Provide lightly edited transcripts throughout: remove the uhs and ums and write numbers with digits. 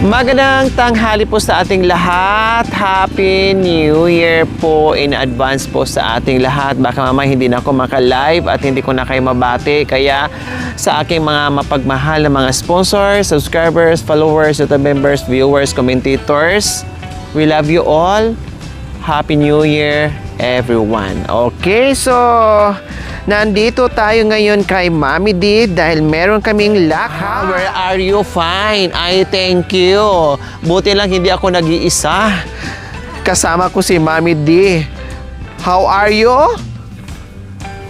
Magandang tanghali po sa ating lahat. Happy New Year po in advance po sa ating lahat. Baka mamaya hindi na ako maka-live at hindi ko na kayo mabati. Kaya sa aking mga mapagmahal na mga sponsors, subscribers, followers, YouTube members, viewers, commentators, we love you all. Happy New Year, everyone. Okay, so nandito tayo ngayon kay Mami D dahil meron kaming lakad. Where are you? Fine. I thank you. Buti lang hindi ako nag-iisa. Kasama ko si Mami D. How are you?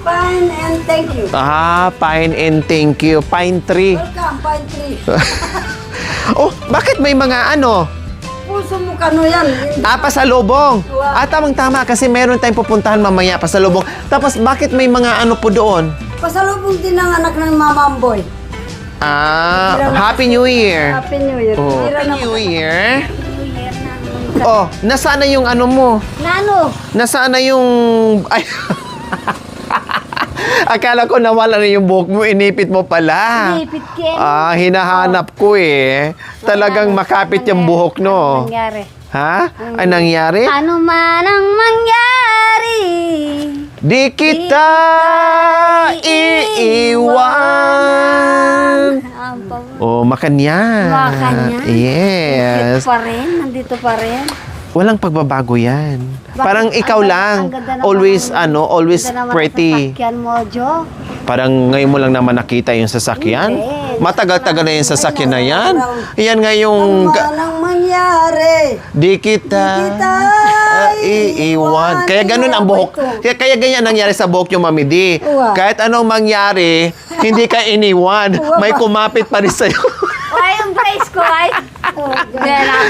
Fine and thank you. Fine and thank you. Pine tree. Welcome, Pine Tree. Oh, bakit may mga ano? Puso mo kano yan. Pasalubong. Tamang-tama kasi meron tayong pupuntahan mamaya, pasalubong. Tapos bakit may mga ano po doon? Pasalubong din ang anak ng mamamboy. Happy New Year. Happy New Year. Oh, Tira Happy na New Year. New Year na. Oh, nasaan na yung ano mo? Nano? Nasaan na yung... Ay, akala ko nawala na yung buhok mo, inipit mo pala. Inipit Ken. Hinahanap ko eh. Talagang makapit yung buhok, no? Nangyari. Ha? Ay, nangyari? Ano man ang mangyari. Di kita iiwan. Oh, Makanya. Makanya. Yes. Nandito pa rin. Nandito pa rin. Walang pagbabago yan. Bakit? Parang ikaw Ang lang. ganda naman Always, ang- always ganda naman ang pretty. sasakyan mo, Jo. Parang ngayon mo lang naman nakita yung sasakyan. Hindi. Matagal-tagal na yung sasakyan na yan. Yan nga Ano yung... man ang mangyari. Di kita iiwan. Kaya ganun ang buhok. Kaya ganyan nangyari sa buhok yung Mami D. Uwa. Kahit anong mangyari, hindi ka iniwan. May kumapit pa rin sa'yo. Ay, yung brace ko ay.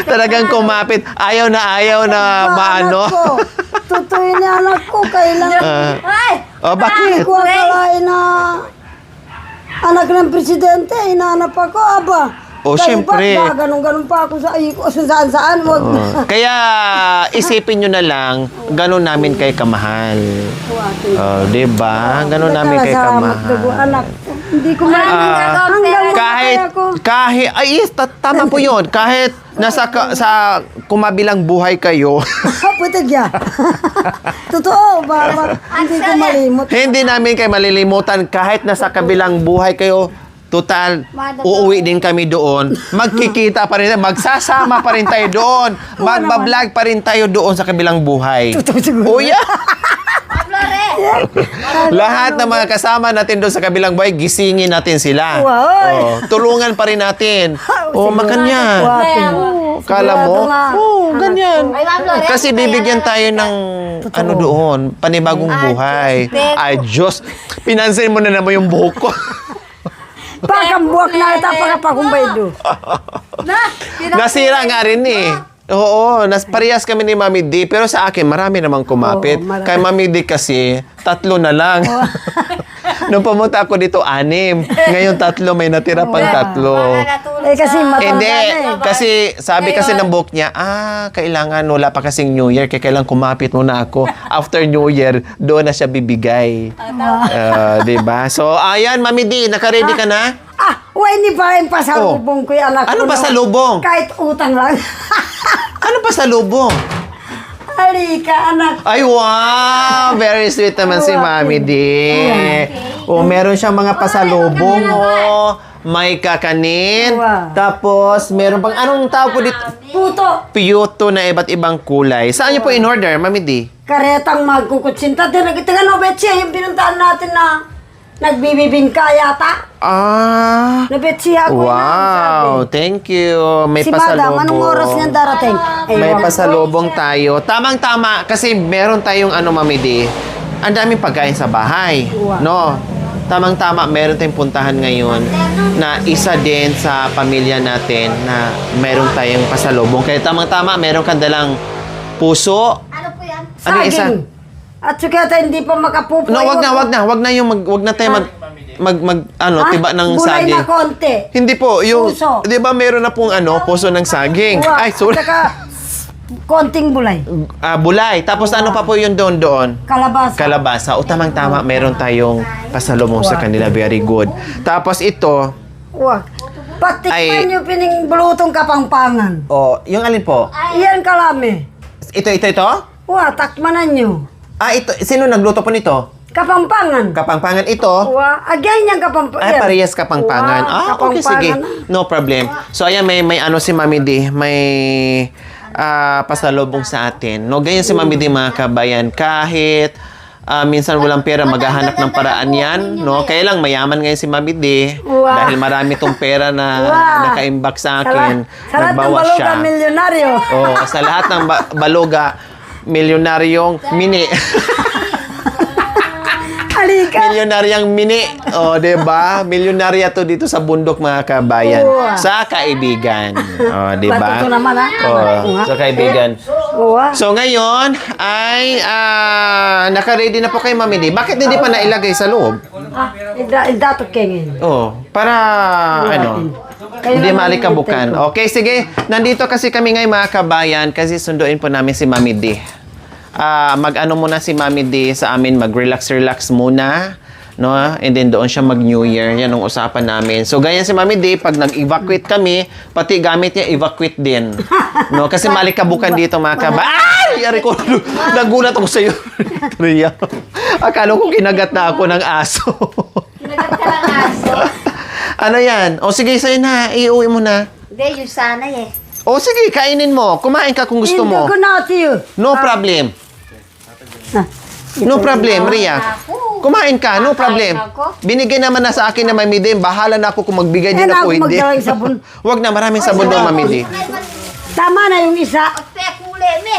Talagang kumapit. Ayaw na maano. Tutoy ni anak ko. Kailangan. Ay! Bakit? Ko akalain na anak ng presidente, hinahanap ako, aba. Syempre. Ganun-ganun pa ako sa saan-saan. Wag na. Kaya isipin nyo na lang, ganun namin kay kamahal. Diba? Ganun namin kay Salamat, dugo, kamahal. anak. Hindi ko Tama po yun. Kahit nasa sa kumabilang buhay kayo, Putig ya. Totoo, hindi ko malimot. hindi namin kayo malilimutan kahit nasa kabilang buhay kayo. Total, uuwi din kami doon. Magkikita pa rin, magsasama pa rin tayo doon. Magbablog pa rin tayo doon sa kabilang buhay. Totoo siguro. Oh, yeah. Lahat ng mga kasama natin doon sa kabilang buhay, gisingin natin sila. Wow. Tulungan pa rin natin. Siguro. Makanya. Kala mo? Ganyan. Ay, Ma'am Lore, Kasi bibigyan tayo ng ano doon, panibagong buhay. Ay, Diyos. Pinansin mo na naman yung buhok ko. Pakambuak na ita pagkapakumbay do. Nasira nga rin eh. Oo, parehas kami ni Mami D. Pero sa akin, marami namang kumapit. Oo, marami. Kay Mami D kasi, 3 na lang. Nung pumunta ako dito, 6. Ngayon 3, may natira pang 3. Kasi matanda Hindi, na eh. kasi sabi kasi ng book niya, kailangan wala pa kasing New Year, kaya kailangan kumapit muna ako. After New Year, doon na siya bibigay. Diba? So, ayan, Mami D, naka-ready ka na? Hindi pa rin pasalubong ko yung anak ko. Ano no? pasalubong? Kahit utang lang. Ano pa sa lubong? Halika, anak. Ay, wow! Very sweet naman si Mami D. Meron siyang mga pasalubong. May kakanin. Wow. Tapos, meron pang, anong tawag po dito? Puto. Piyuto na iba't ibang kulay. Saan niyo po in-order, Mami D? Karetang magkukutsinta. Tingnan no, Betsy, yung pinuntahan natin na nagbibibingka yata. Nabetsi ako. Wow! Thank you. May Si pasalubong. Madam, anong oras niyan darating? May pasalubong tayo. Tamang-tama kasi meron tayong Mami D. Ang daming pagkain sa bahay. No? Tamang-tama, meron tayong puntahan ngayon na isa din sa pamilya natin na meron tayong pasalubong. Kaya tamang-tama, meron kang dalang puso. Ano po yan? Ano yung isa? Saging. At sukata hindi pa makapupo. No, wag na tayo tiba ng Gulay saging. na konti. Hindi po, yung, Puso. di ba meron na pong puso ng saging? Uwa, Ay, sorry. at saka konting bulay. Bulay. Tapos ano pa po yun doon? Kalabasa. Kalabasa. O tamang-tama, meron tayong pasalubong sa kanila. Very good. Tapos ito, Wag. Patikman nyo pining bulutong kapangpangan. Oh, yung alin po? Iyan kalami. Ito? Wah, takmanan nyo. Ah, ito. Sino nagluto po nito? Kapangpangan. Kapangpangan ito? Wah, agay niyang kapangpangan. Ay, parehas kapangpangan. Wah, Okay, sige. kapangpangan. No problem. So, ayan, may ano si Mami D. May pasalubong sa atin. No, ganyan si Mami D, mga kabayan. Kahit minsan walang pera, maghahanap ng paraan yan. No? Kaya lang, mayaman ngayon si Mami D. Wow. Dahil marami tong pera na Wow. nakaimbak sa akin. Sa lahat ng Nagbawas baluga, siya. milyonaryo. Oh, sa lahat ng baluga, milyonaryong mini. Halika. Milyonaryang mini. O, diba? Milyonarya to dito sa bundok, mga kabayan. Wow. Sa kaibigan. O, diba? Ba't ito naman, ha? O, sa kaibigan. Wah. So, ngayon ay naka-ready na po kay Mami D. Bakit hindi pa nailagay sa loob? Datot kengin. Oh, para ano, Kayo hindi naman malikabukan. yung Okay, sige. Nandito kasi kami ngayon, mga kabayan, kasi sunduin po namin si Mami D. Mag-ano muna si Mami D sa amin, mag-relax muna. No? And then doon siya mag-New Year. Yan ang usapan namin. So, ganyan si Mami D, pag nag-evacuate kami, pati gamit niya, evacuate din. No? Kasi malikabukan dito, mga kabayan. Ay! Yari ko, nagulat ako sa'yo. Ria. Akala ko kinagat na ako ng aso. Kinagat ka ng aso. Ano yan? O sige, sa'yo na. Iuwi mo na. Hindi, yung sanay eh. O sige, kainin mo. Kumain ka kung gusto mo. Hindi ko natin. No problem. No problem, Ria. Kumain ka, no problem. Binigay naman na sa akin na Mami D. Bahala na ako kung magbigay din ako, hindi. magdawang sabon. Huwag na, maraming sabon doon, Mami D. Tama na yung isa. Pagpek uli me.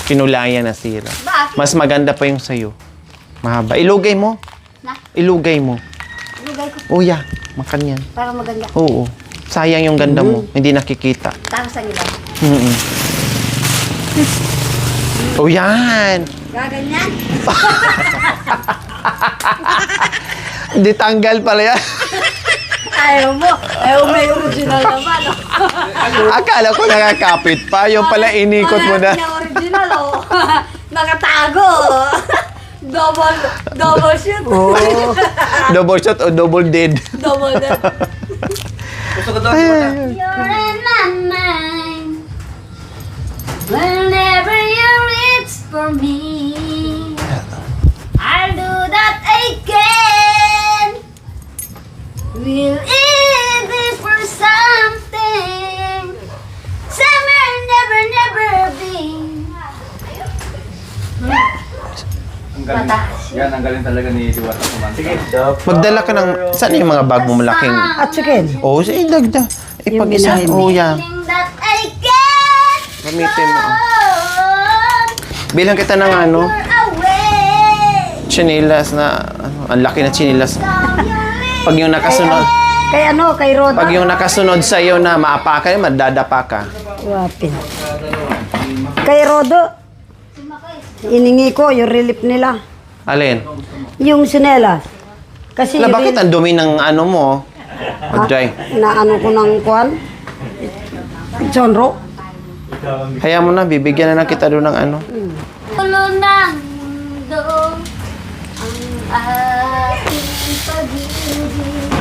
Kinulayan na sira. Bakit? Mas maganda pa yung sayo. Mahaba. Ilugay mo. Na? Ilugay mo. Lugay ko Oh, yeah. Makan yan. para maganda. Oo. Sayang yung ganda mo. Hindi nakikita. Tapos ang iba. Mm-mm. Oh, yan. Gaganyan. Hindi tanggal pala yan. Ayaw mo. Ayaw mo yung original naman. Akala ko nakakapit pa. Yung pala inikot mo na. Yung original oh. Nakatago. Double shoot. Double shot o double dead. Double dead. You're in my mind. Whenever you reach for me, I'll do that I can. We'll eat this for something. Summer never be. Yan, ang galing talaga ni Diwata kumanta. Sige, Magdala ka ng... Saan yung mga bag mo malaking? At chicken. Oo, sige, dagda. Yung Ipag-isa. binahin Oo, yan. Feeling that I can. Gamitin mo. Run Bilang kita ng ano, away. chinilas na... Ano, ang laki na chinilas. Pag yung nakasunod... Kay ano, kay Roda. Pag yung nakasunod sa'yo na maapakan, madadapa ka. Wapin. Kay Rodo. Iningi ko yung relief nila. Alin? Yung sinelas. Kasi Na, bakit ang dumi ng ano mo? Dry. na ano ko ng kuwan. Genre. Kaya mo na, bibigyan na lang kita doon ng ano. Ulo ng mundo ang ating pag-ibig.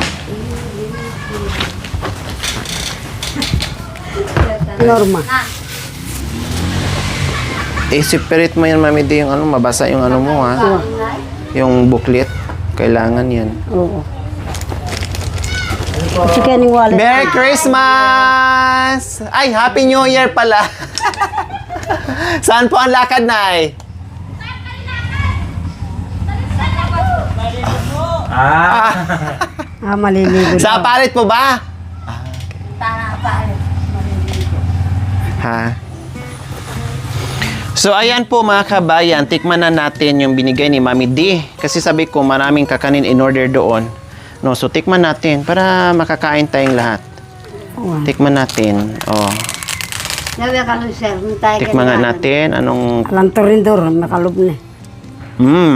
Norma. I-separate mo yan, Mami D, yung ano, mabasa yung ano mo, ha? Yung booklet. Kailangan yan. Oo. Chicken wallet. Merry Christmas! Ay, Happy New Year pala. Saan po ang lakad, Nay? Maliligo. Sa palit po ba? Tara pa. Ha? So, ayan po mga kabayan, tikman na natin yung binigay ni Mami D. Kasi sabi ko, maraming kakanin in order doon. No, so, tikman natin para makakain tayong lahat. Tikman natin. Oh. Nabi ka nun, sir. Tayo Tikman nga natin. Anong... Alam to rin doon, nakalub na.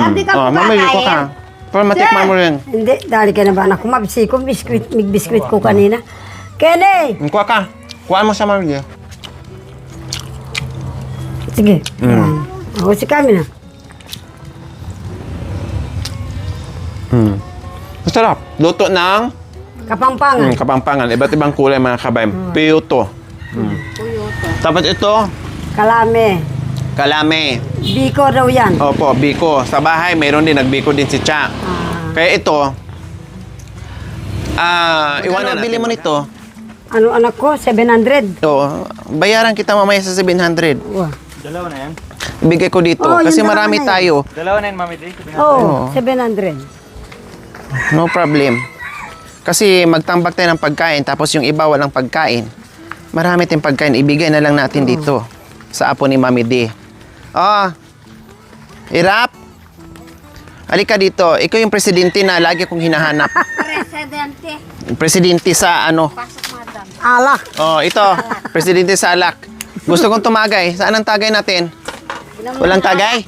Sabi ka po ba, mamay ko ka. kain? Para matikman mo rin. Hindi, dali ka na ba anak ko, mabisi ko, biskwit, may biskwit ko kanina. Kenny! Kuha ka. Kuha mo sa Maria. Sige. Yan. Ako si kami na. Masarap. Luto ng Kapampangan. Kapampangan. Iba't ibang kulay mga kabayan. Piyuto. Tapos ito, Kalame. kalame. Biko daw yan. Opo, biko. Sa bahay, mayroon din. Nagbiko din si Cha. Kaya ito, iwanan natin. Bili mo nito. Ano anak ko? 700. Ito, bayaran kita mamaya sa 700. Wah. Dalawa na yan. Ibigay ko dito. Oh, Kasi yun na marami naman tayo. Dalawa na yan, Mami D. Oo, 700. No problem. Kasi magtambak tayo ng pagkain, tapos yung iba walang pagkain. Marami tayong pagkain. Ibigay na lang natin dito. Sa apo ni Mami D. Irap. Halika dito. Ikaw yung presidente na lagi kong hinahanap. Presidente. Presidente sa ano? Pasok, madam. Alak. Ito. Presidente sa alak. Gusto kong tumagay. Saan ang tagay natin? Walang tagay?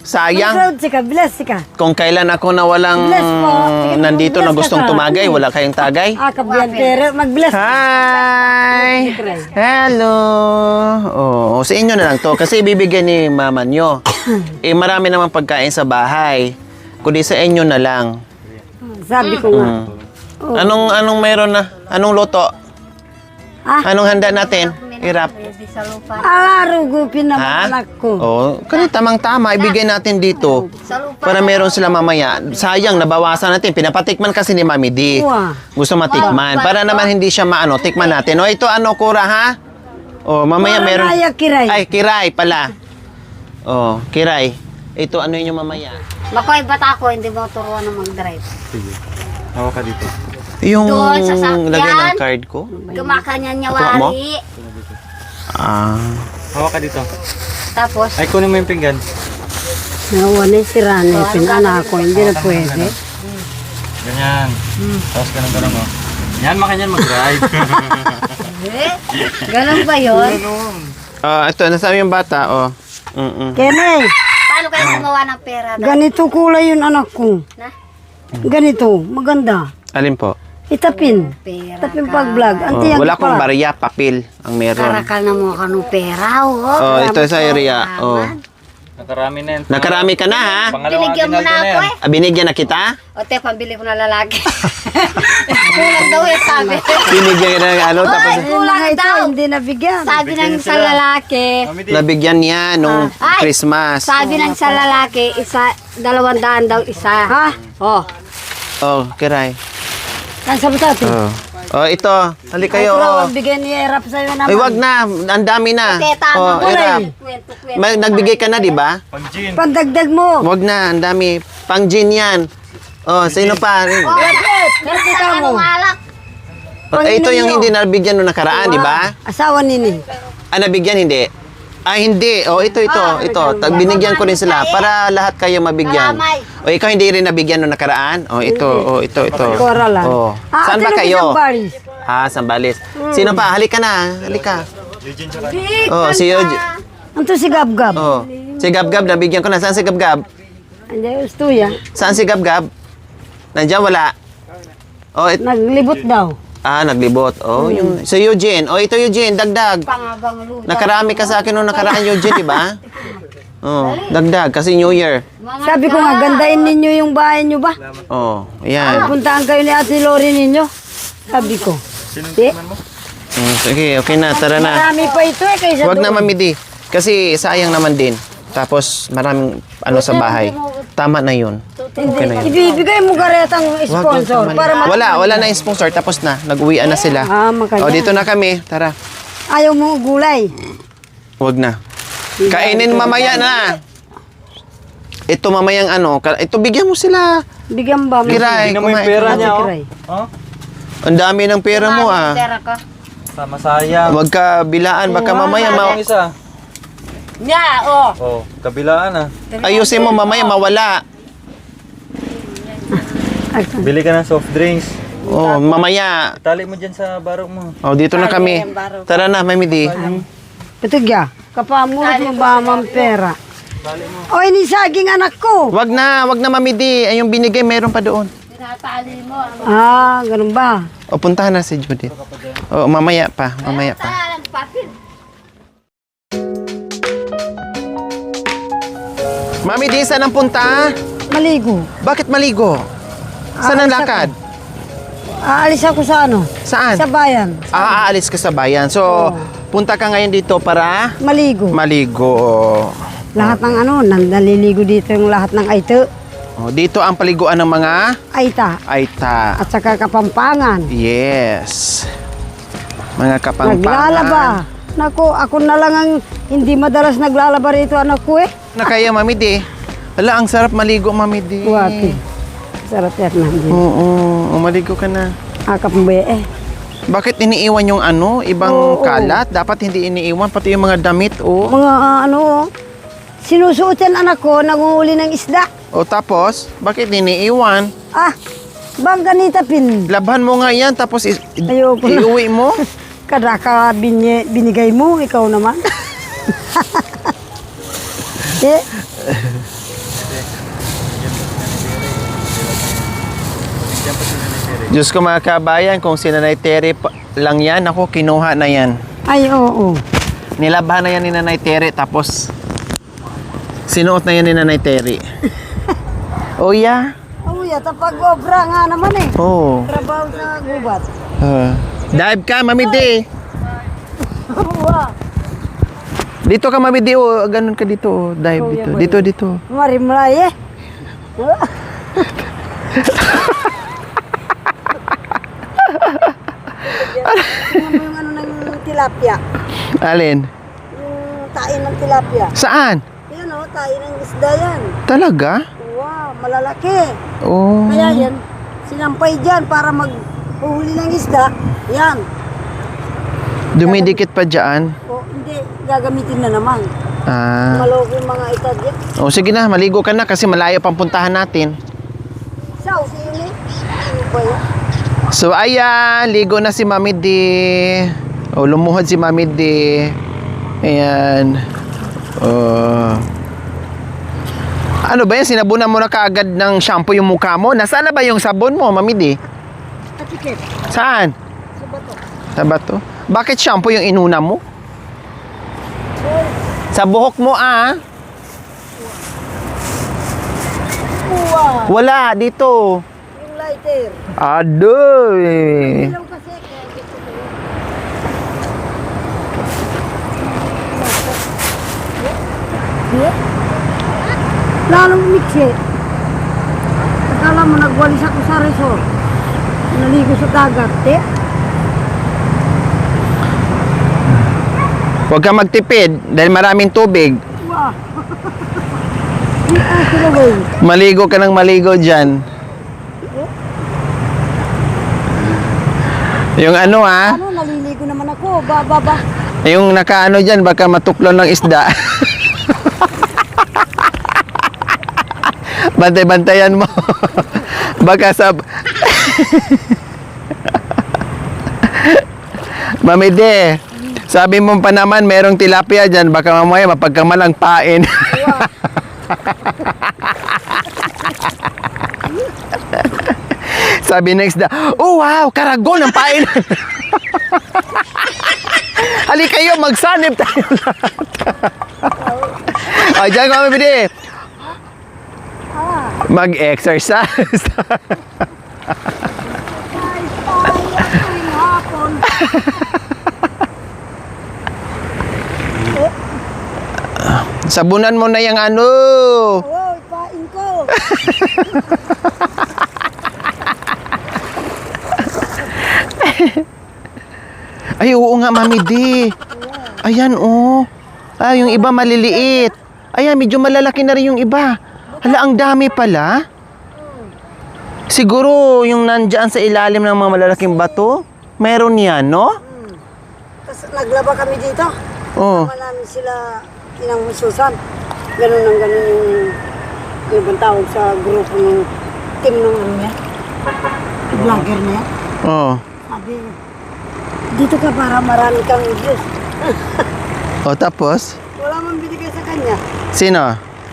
Sayang. Proud sika, bless sika. Kung kailan ako na walang Bless po. Sige, nandito na bless ka gustong sa- tumagay, wala kayong tagay? Kabyantero, mag-bless. Hi! Hello! Sa inyo na lang to. Kasi ibibigay ni mama nyo. Marami naman pagkain sa bahay. Kundi sa inyo na lang. Sabi ko nga. Anong mayroon na? Anong luto? Anong handa natin? Hirap. Pwede sa lupa. Rugupin na Ha? anak ko. Kaya tamang-tama. Ibigay natin dito. Sa lupa. Para meron sila mamaya. Sayang, nabawasan natin. Pinapatikman kasi ni Mami D. Wow. Gusto matikman. Para naman hindi siya maano, tikman natin. Ito ano, Kura, ha? Mamaya meron. Maraya kiray. Ay, kiray pala. Kiray. Ito, ano yun yung mamaya? Makoy bata ko, hindi mo turuan na mag-drive. Sige. Hawa ka dito. Yung Doon sa sakyan. lagay ng card ko? Gumakanyan niya Ako mo? wari. Hawa ka dito. Tapos, Ay, kunin mo yung pinggan. Nawa na si Rane. Pinana ko, hindi na pwede. Ganyan. Tapos ganun mo. Yan, makanyan mag-drive. ganun ba yun? Ito, nasabi yung bata, Kenay, Paano kayo gumawa ng pera? ganito kulay yun anak ko. Na? Ganito, maganda. Alin po? Itapin. Pera Itapin ka. pag-vlog. Anti yan Wala akong pala. barya, papel ang meron. Karakal na mo ka ng pera, Ito sa area. Nakarami na yan. Nakarami ka na, ha? Pangalawang Binigyan mo aginaldo na na ako yan. Binigyan na kita? O te, pambili ko na lalaki. Kulang daw eh, sabi. Binigyan ka na ano, tapos Ayun na nga ito, hindi nabigyan. Sabi ng sa lalaki. Mami D. nabigyan niya nung Ay! Christmas. Sabi ng sa lalaki, 200 daw isa. Ha? Kiray. Saan sa butati? Ito. Halika Ay, kayo. pero bigyan ni Erap sa'yo naman. Ay, wag na. Ang dami na. Te, tama ko Irap. Kwento. Nagbigay ka na, di ba? Pang-gin. Pandagdag mo. Wag na. Ang dami. Pang gin yan. Sino pa? Kasi ka mo. Alak. Ito yung hindi nabigyan nung nakaraan, di ba? Asawa nini. Nabigyan, hindi. Hindi. Ito. Binigyan ko rin sila para lahat kayo mabigyan. Kalamay. Ikaw hindi rin nabigyan nung nakaraan? Ito. Kora lang. Saan ba ate, kayo? Baris. Sambales. Sino pa? Halika na. Halika. Eugene tsaka. Si Eugene. Anto si Gab-Gab. Si Gab-Gab, nabigyan ko na. Saan si Gab-Gab? Hindi, gusto ya. Saan si Gab-Gab? Nandiyan, wala. Naglibot daw. Naglibot. Yung si Eugene. Ito Eugene, dagdag. Pangabang luto. Nakarami ka sa akin nung nakaraan, Eugene, di ba? Dagdag kasi New Year. Sabi ko nga, gandahin ninyo yung bahay nyo ba? Yan. Puntaan kayo ni Ate Lori ninyo. Sabi ko. Di? Sige, okay na. Tara na. Marami pa ito eh kaysa Huwag na doon. mamidi. Kasi sayang naman din. Tapos maraming sa bahay. Tama na yun. Okay na yun. Ibibigay mo garetang sponsor para Wala na yung sponsor. Tapos na. Nag-uwian na sila. makanya. Dito na kami. Tara. Ayaw mo gulay. Huwag na. Kainin mamaya na. Ito mamayang ito bigyan mo sila. Bigyan ba? Kiray, Tingnan mo yung kumain pera ka. niya, oh. Kiray. Oh, Ang dami ng pera mo Pera ko. sama sayang. Huwag ka bilaan. Baka mamaya Yung isa. Nya, Kabilaan ayusin mo mamaya mawala. Bili ka ng soft drinks. Mamaya. Tali mo dyan sa barok mo. Dito na kami. Tara na, Mami D. Ito gya. Kapamulot mo ba ang pera? O, ini saging anak ko. Wag na, Mami D. Ay, yung binigay, meron pa doon. tinatali mo. Ganun ba? Puntahan na si Judith. Mamaya pa. Talang papel. Mami D, saan ang punta? Maligo. Bakit maligo? Saan ang lakad? Aalis ako sa ano? Saan? Sa bayan. Aalis ka sa bayan. So, punta ka ngayon dito para Maligo. maligo. Lahat ng ano, naliligo dito yung lahat ng aito. Dito ang paliguan ng mga Aita. Aita. At saka Kapampangan. Yes. Mga kapangpangan. Naglalaba. Naku, ako na lang ang hindi madalas naglalaba rito anak ko eh. Na kaya, Mami D. Ala, ang sarap maligo, Mami D. Wati. Sarap yan nandiyan. Oo, maligo ka na. Akapmbe eh. Bakit iniiwan yung ano, ibang kalat? Dapat hindi iniiwan, pati yung mga damit, oh. Mga ano, sinusuot yan anak ko, nanguhuli ng isda. O tapos, bakit iniiwan? Bang ganita pin. Labhan mo nga yan, tapos Ayoko na. iuwi mo? Kada ka binigay mo, ikaw naman. eh, Diyos ko mga kabayan, kung si Nanay Tere lang yan, ako kinuha na yan. ay oo. Nilabhan na yan ni Nanay Tere, tapos sinuot na yan ni Nanay Tere. Oh yeah? Oh, yata pag obra nga naman eh. Oh. Trabaho sa gubat. Dive ka, Mami D. Wow. Dito ka, Mami D. Oh, ganun ka dito. Oh. Dive dito. Dito. Marimlay eh. Tingnan mo yung ano ng tilapia. Alin? Yung tain ng tilapia. Saan? Yan o, tain ng isda yan. Talaga? Wow, malalaki. Oh. Kaya yan, sinampay dyan para maghuhuli ng isda. Yan. Dumidikit pa dyan. O hindi, gagamitin na naman. Maloko yung mga itad yan. Oh, sige na, maligo ka na kasi malayo pang puntahan natin. Sao, sili. Ano ba yan? So, ayan, ligo na si Mami D. O, lumuhod si Mami D. Ayan. Ano ba yan? Sinabunan mo na kaagad ng shampoo yung mukha mo? Nasaan na ba yung sabon mo, Mami D? Katikip. Saan? Sa bato. Sa bato? Bakit shampoo yung inuna mo? Sa buhok mo, Wow. Wala, dito. Yung lighter. Adoy. Ilaw kasi. Kaya gusto ko yun. Lalong mix eh. Akala mo nagwalis ako sa resort. Naligo sa dagat eh. Huwag kang magtipid dahil maraming tubig. Wow. Sila Maligo ka ng maligo dyan. Yung ano ano, naliligo naman ako. Ba. yung nakaano dyan, baka matuklon ng isda. Bantay-bantayan mo. Baka Mami De, sabi mo pa naman merong tilapia dyan, baka mamaya mapagkamalang pain. Sabi ng isda, oh wow, karagol ng pain. Halika kayo, magsanib tayo lahat. O, dyan ko, Mami De. Mag-exercise. hapon. Sabunan mo na yung ano. Wow, ipain ko. Ay, oo nga, Mami D. Ayan, oh. Yung iba maliliit. Ayan, medyo malalaki na rin yung iba. Hala, ang dami pala. Siguro, yung nandyan sa ilalim ng mga malalaking bato, meron yan, no? Tapos naglaba kami dito. Oh. Kasama namin sila inang Susan. Ganun ang ganun yung ibang tawag sa grupo ng team ng ano niya. Vlogger niya. Oh. Sabi, dito ka para marami kang views. O, tapos? Wala man binigay sa kanya. Sino?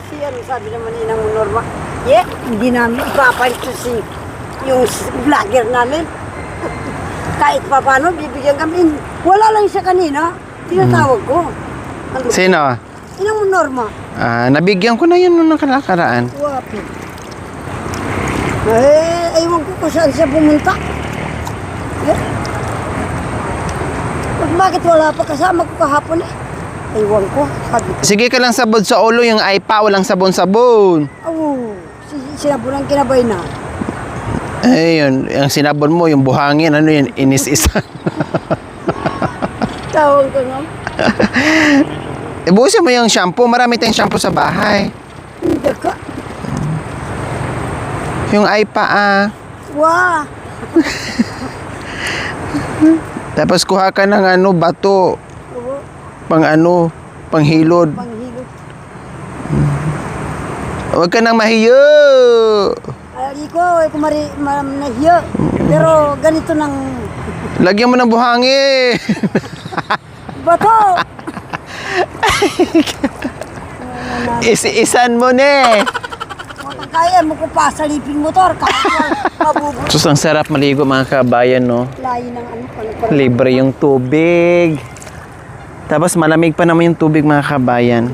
Si ano, sabi naman inang Norma, hindi namin ipapalit si yung vlogger namin. Kahit pa paano, bibigyan kami. Wala lang siya kanina. Tinatawag ko. Ano? Sino? Inang Norma. Nabigyan ko na yun nung nakaraan. Wapi. Ewan ko kung saan siya pumunta. Bakit wala pa kasama ko kahapon eh? Ewan ko, sabi ko. Sige ka lang sabon sa ulo, yung Aipa, walang sabon-sabon. Oh, sinabunan kinabay na. Ayun, yung sinabon mo, yung buhangin, ano yun, inis-isan. Tawag ko nga. Ibusin mo yung shampoo, marami tayong shampoo sa bahay. Hindi ka. Yung Aipa, Wah! Tapos kuha ka ng bato, Oo, panghilod. panghilot. Huwag ka nang mahiyo. Ay ko, nahiya. Pero ganito ng Lagyan mo ng buhangin. bato. Isan mo ne. Kaya mo ko pa sa liping motor. Kaya mabubuti. Sus, ang sarap maligo mga kabayan, no? Layo ng pala. Libre yung tubig. Tapos malamig pa naman yung tubig mga kabayan.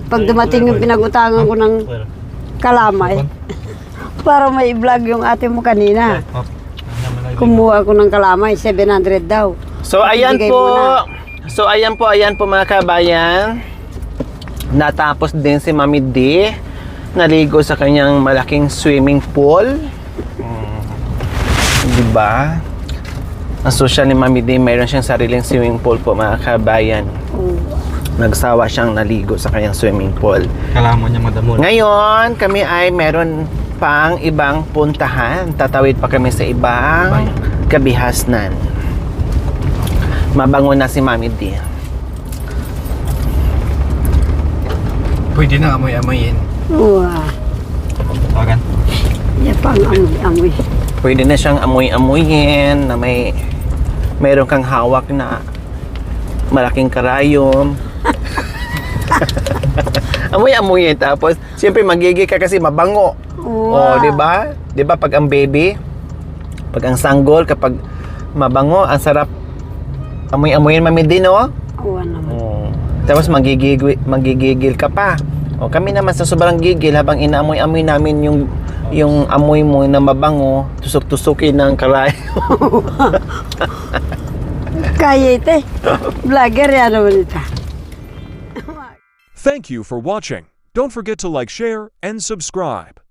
Pag dumating yung pinagutangan ko ng kalamay, para may vlog yung ate mo kanina. Kumuha ko ng kalamay, 700 daw. So ayan Ibigay po. mo na. Ayan po mga kabayan. Natapos din si Mami D. Naligo sa kanyang malaking swimming pool. Diba? Ang social ni Mami D, mayroon siyang sariling swimming pool po mga kabayan. Oh. Nagsawa siyang naligo sa kanyang swimming pool. Kailangan mo niya madamon. Ngayon, kami ay meron pang ibang puntahan. Tatawid pa kami sa ibang kabihasnan. Mabango na si Mami D. Pwede na amoy-amoyin. Wow. Tawagan. Yan pang amoy-amoy. Pwede na siyang amoy-amoyin na mayroon kang hawak na malaking karayom. Amoy-amoyin tapos siyempre magiging ka kasi mabango. Oh, Wow. 'di ba? 'Di ba pag ang baby, pag ang sanggol kapag mabango, ang sarap amoy-amoyin Mami din, no? Oo naman. Oh. Tapos magigigil ka pa. O kami naman sa sobrang gigil habang inaamoy-amoy namin yung amoy mo na mabango, tusok-tusukin ng karayo. Kaya ite. Vlogger yan naman ito. Thank you for watching. Don't forget to like, share, and subscribe.